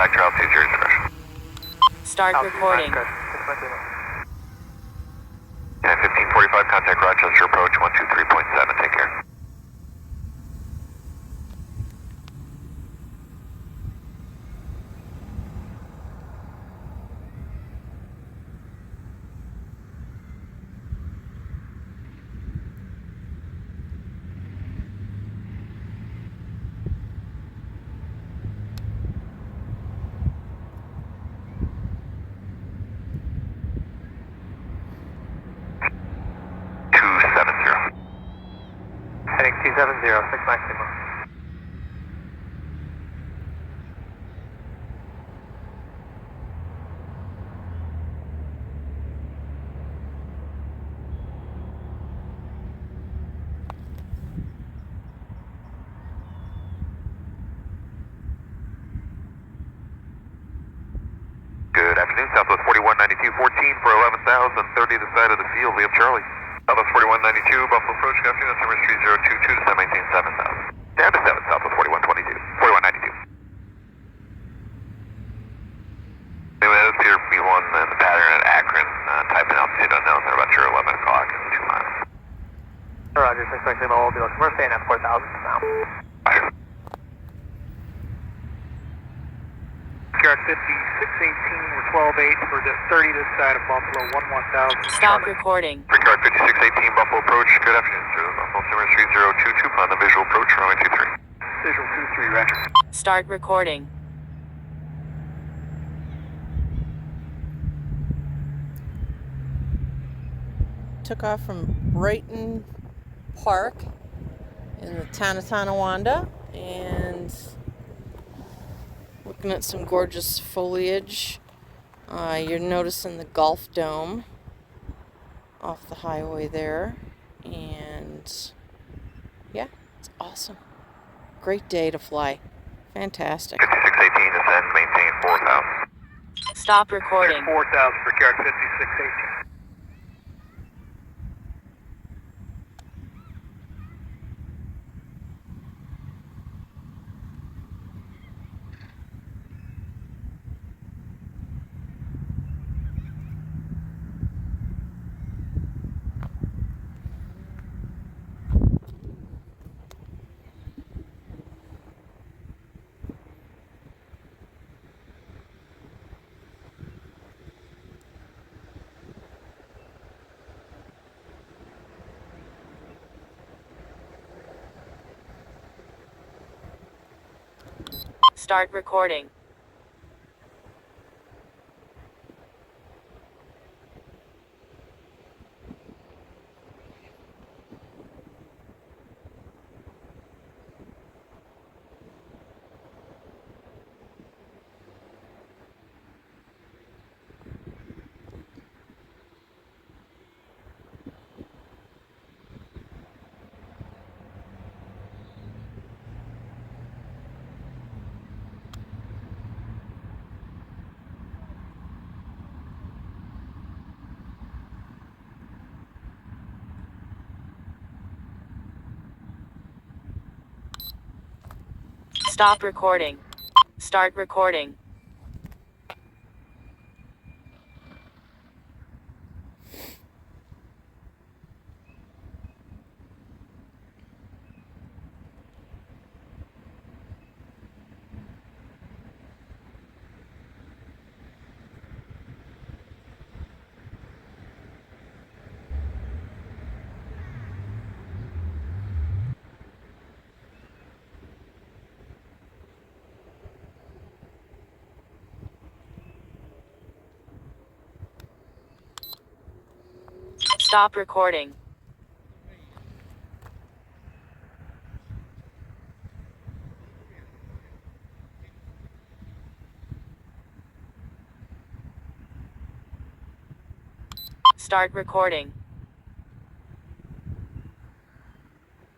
back, Charles 20 discretion. Start recording. 1545, contact Rochester approach 123.7, take care. Heading 270, 6 maximum. Good afternoon, Southwest 4192, 14 for 11,030 to the side of the field, we have Charlie. Southwest 4192, Buffalo approach, good afternoon, that's number 3022 to 7maintain 7,000. Down to 7, Southwest 4122, 4192. Anyway, that appear to be one in the pattern at Akron, typing altitude unknown, they're about your 11 o'clock, 2 miles. Roger, 6 maximum, we'll be looking, we're staying at 4,000 now. Roger. You're at 5618, we're 12-8 for the 30 this side of Buffalo, 11,000. Stop recording. Brickyard 5618, Buffalo approach, good afternoon, sir. Buffalo number 3022, on the visual approach, runway 23. Visual 23, roger. Start recording. Took off from Brighton Park in the town of Tonawanda and looking at some gorgeous foliage. You're noticing the Golf Dome off the highway there, and yeah, it's awesome. Great day to fly. Fantastic. 5618, ascend, maintain 4,000. Stop recording. 4,000, Brickyard 5618. Start recording. Stop recording. Start recording. Stop recording. Start recording.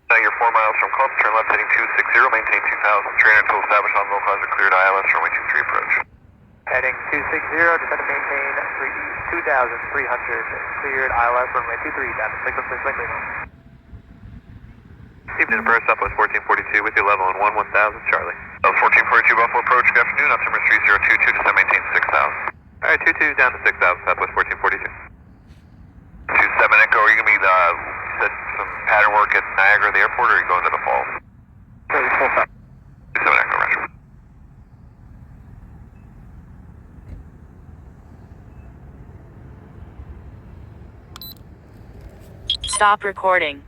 Now you're 4 miles from Club, turn left heading 260, maintain 2,000. Train until established on low closet cleared ILS, runway 23 approach. Heading 260, descend to maintain 2,300, cleared ILS, runway 23, down to 606 Lima. Evening, First Southwest 1442 with you, level and 1, 1,000, Charlie. 1442 Buffalo Approach, good afternoon, altimeter 3022 to 7maintain 6000. Alright, 22 down to 6000, Southwest 1442. 27 Echo, are you going to be, said some pattern work at Niagara, the airport, or are you going to the falls? 27 Echo, roger. Stop recording.